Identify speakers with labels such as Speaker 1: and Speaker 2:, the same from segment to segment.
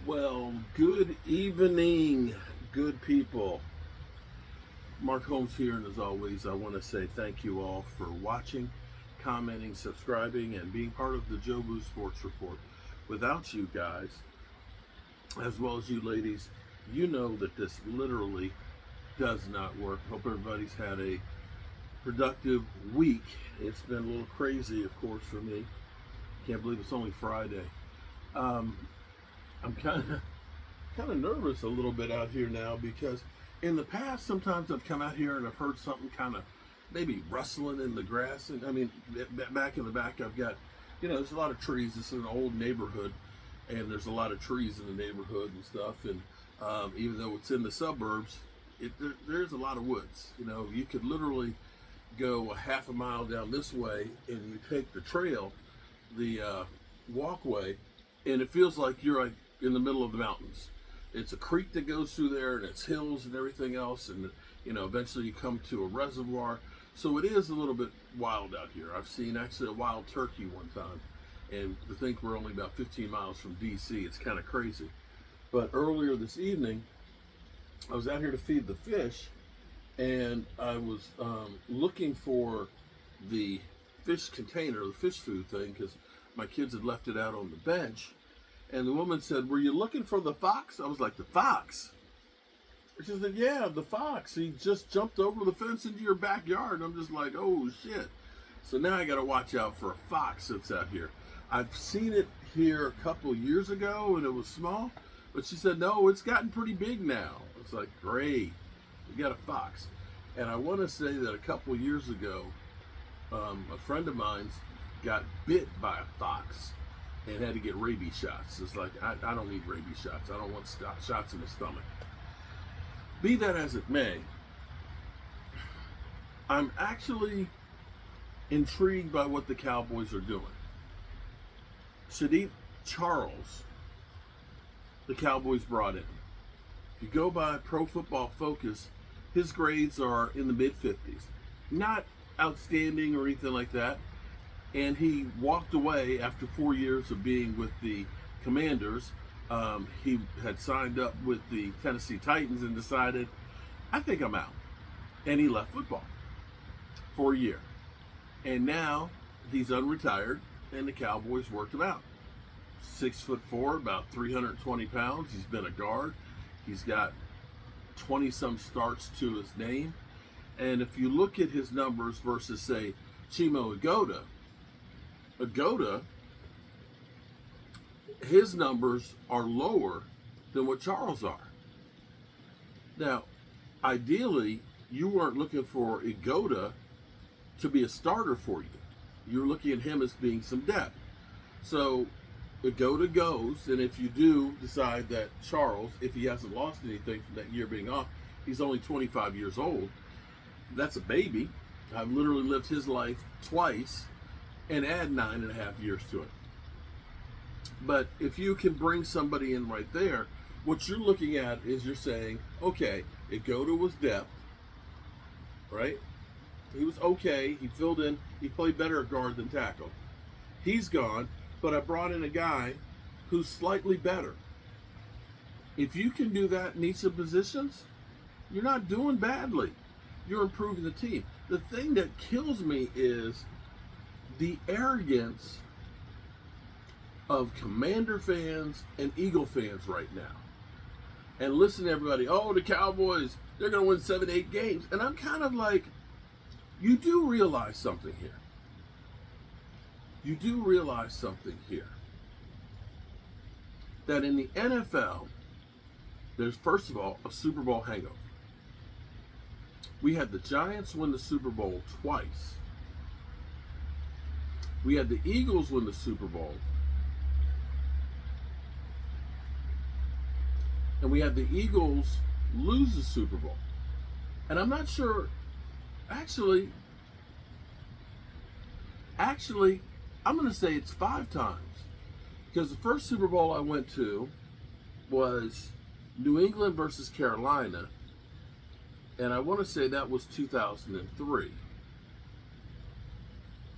Speaker 1: Well, good evening, good people. Mark Holmes here, and as always, I want to say thank you all for watching, commenting, subscribing, and being part of the Joe Boo Sports Report. Without you guys, as well as you ladies, you know that this literally does not work. Hope everybody's had a productive week. It's been a little crazy, of course, for me. Can't believe it's only Friday. I'm kind of nervous a little bit out here now, because in the past sometimes I've come out here and I've heard something kind of maybe rustling in the grass. And I mean, back in the back I've got, there's a lot of trees. This is an old neighborhood, and there's a lot of trees in the neighborhood and stuff. And even though it's in the suburbs, there's a lot of woods. You could literally go a half a mile down this way and you take the trail, the walkway, and it feels like you're like in the middle of the mountains. It's a creek that goes through there, and it's hills and everything else, and eventually you come to a reservoir. So it is a little bit wild out here. I've seen actually a wild turkey one time, and to think we're only about 15 miles from DC, it's kind of crazy. But earlier this evening, I was out here to feed the fish, and I was looking for the fish container, the fish food thing, because my kids had left it out on the bench. And the woman said, "Were you looking for the fox?" I was like, "The fox?" She said, "Yeah, the fox. He just jumped over the fence into your backyard." And I'm just like, "Oh, shit." So now I got to watch out for a fox that's out here. I've seen it here a couple years ago, and it was small. But she said, "No, it's gotten pretty big now." It's like, great. We got a fox. And I want to say that a couple years ago, a friend of mine's got bit by a fox and had to get rabies shots. It's like, I don't need rabies shots. I don't want shots in the stomach. Be that as it may, I'm actually intrigued by what the Cowboys are doing. Shadeep Charles, the Cowboys brought in. If you go by Pro Football Focus, his grades are in the mid-50s. Not outstanding or anything like that. And he walked away after 4 years of being with the Commanders. He had signed up with the Tennessee Titans and decided, I think I'm out. And he left football for a year. And now he's unretired, and the Cowboys worked him out. 6'4", about 320 pounds. He's been a guard. He's got 20-some starts to his name. And if you look at his numbers versus, say, Chimo Agoda, his numbers are lower than what Charles are. Now, ideally, you weren't looking for Agoda to be a starter for you. You're looking at him as being some depth. So Agoda goes, and if you do decide that Charles, if he hasn't lost anything from that year being off, he's only 25 years old. That's a baby. I've literally lived his life twice and add 9.5 years to it. But if you can bring somebody in right there, what you're looking at is you're saying, okay, Agoda was depth, right? He was okay. He filled in. He played better at guard than tackle. He's gone, but I brought in a guy who's slightly better. If you can do that in each of the positions, you're not doing badly. You're improving the team. The thing that kills me is the arrogance of Commander fans and Eagle fans right now. And listen to everybody, oh, the Cowboys, they're going to win 7-8 games. And I'm kind of like, you do realize something here. You do realize something here. That in the NFL, there's, first of all, a Super Bowl hangover. We had the Giants win the Super Bowl twice. We had the Eagles win the Super Bowl. And we had the Eagles lose the Super Bowl. And I'm not sure, actually, I'm going to say it's 5 times. Because the first Super Bowl I went to was New England versus Carolina. And I want to say that was 2003.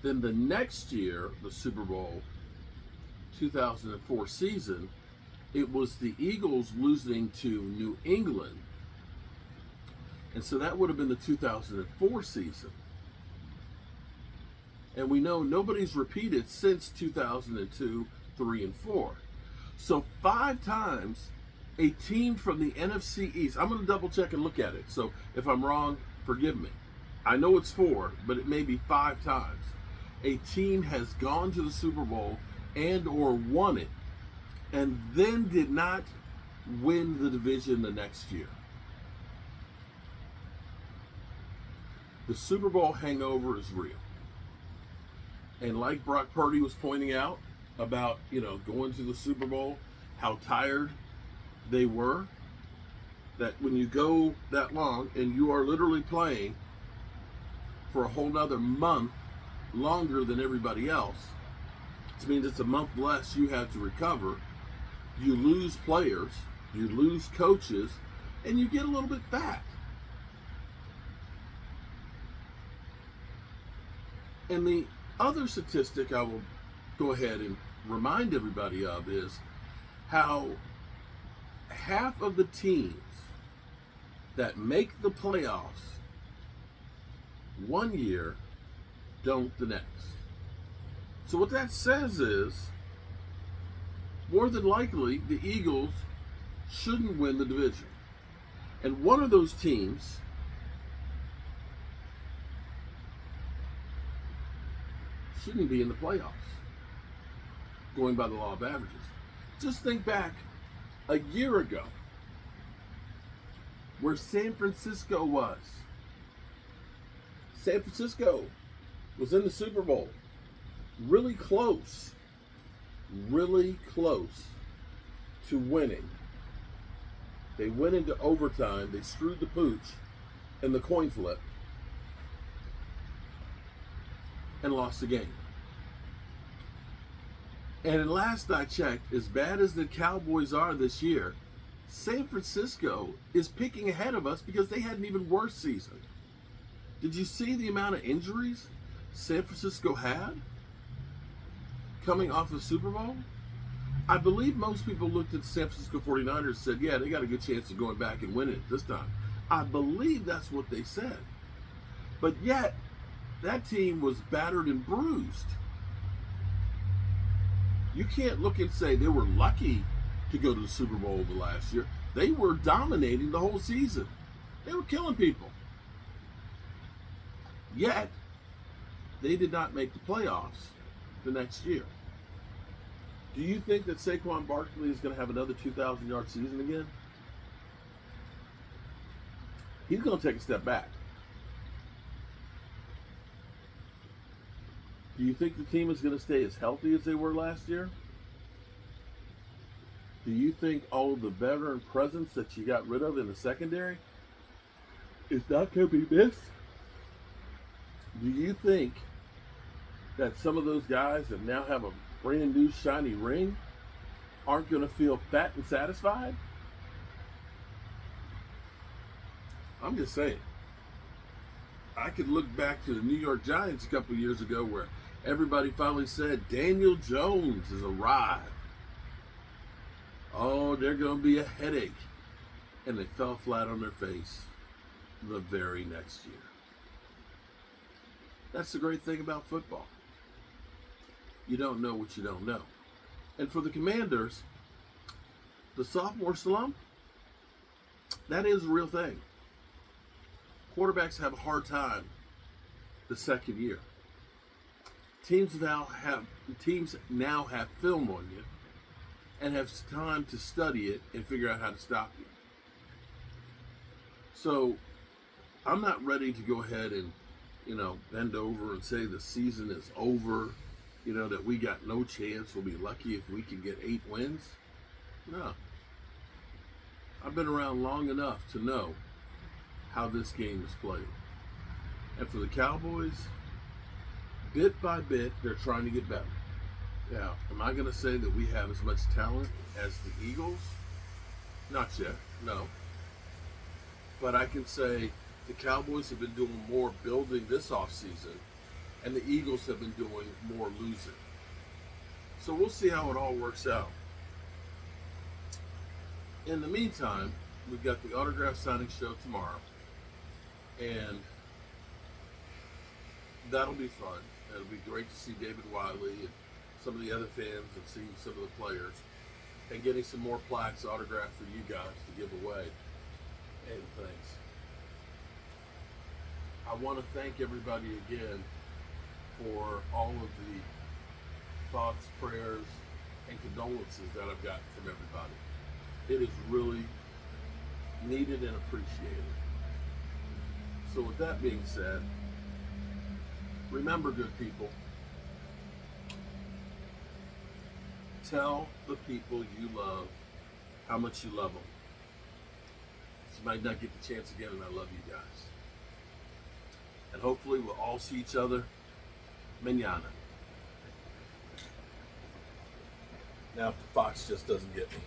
Speaker 1: Then the next year, the Super Bowl 2004 season, it was the Eagles losing to New England. And so that would have been the 2004 season. And we know nobody's repeated since 2002, 3, and 4. So 5 times a team from the NFC East, I'm going to double check and look at it. So if I'm wrong, forgive me. I know it's 4, but it may be 5 times. A team has gone to the Super Bowl and or won it and then did not win the division the next year. The Super Bowl hangover is real. And like Brock Purdy was pointing out about, going to the Super Bowl, how tired they were, that when you go that long and you are literally playing for a whole nother month longer than everybody else, which means it's a month less you have to recover, you lose players, you lose coaches, and you get a little bit fat. And the other statistic I will go ahead and remind everybody of is how half of the teams that make the playoffs one year don't the next. So what that says is, more than likely, the Eagles shouldn't win the division. And one of those teams shouldn't be in the playoffs, going by the law of averages. Just think back a year ago where San Francisco was. San Francisco was in the Super Bowl, really close to winning. They went into overtime, they screwed the pooch in the coin flip, and lost the game. And last I checked, as bad as the Cowboys are this year, San Francisco is picking ahead of us because they had an even worse season. Did you see the amount of injuries San Francisco had coming off the Super Bowl? I believe most people looked at the San Francisco 49ers and said, yeah, they got a good chance of going back and winning it this time. I believe that's what they said. But yet, that team was battered and bruised. You can't look and say they were lucky to go to the Super Bowl the last year. They were dominating the whole season. They were killing people. Yet, they did not make the playoffs the next year. Do you think that Saquon Barkley is going to have another 2,000-yard season again? He's going to take a step back. Do you think the team is going to stay as healthy as they were last year? Do you think all of the veteran presence that you got rid of in the secondary is not going to be missed? Do you think that some of those guys that now have a brand new shiny ring aren't going to feel fat and satisfied? I'm just saying. I could look back to the New York Giants a couple of years ago where everybody finally said Daniel Jones has arrived. Oh, they're going to be a headache. And they fell flat on their face the very next year. That's the great thing about football. You don't know what you don't know. And for the Commanders, the sophomore slump, that is a real thing. Quarterbacks have a hard time the second year. Teams now have film on you and have time to study it and figure out how to stop you. So I'm not ready to go ahead and, bend over and say the season is over, that we got no chance. We'll be lucky if we can get 8 wins. No. I've been around long enough to know how this game is played. And for the Cowboys, bit by bit, they're trying to get better. Now, am I going to say that we have as much talent as the Eagles? Not yet, no. But I can say the Cowboys have been doing more building this offseason and the Eagles have been doing more losing. So we'll see how it all works out. In the meantime, we've got the autograph signing show tomorrow, and that'll be fun. It'll be great to see David Wiley and some of the other fans and seeing some of the players and getting some more plaques autographed for you guys to give away and things. I want to thank everybody again for all of the thoughts, prayers, and condolences that I've gotten from everybody. It is really needed and appreciated. So with that being said, remember, good people, tell the people you love how much you love them. You might not get the chance again, and I love you guys. And hopefully we'll all see each other mañana. Now if the fox just doesn't get me.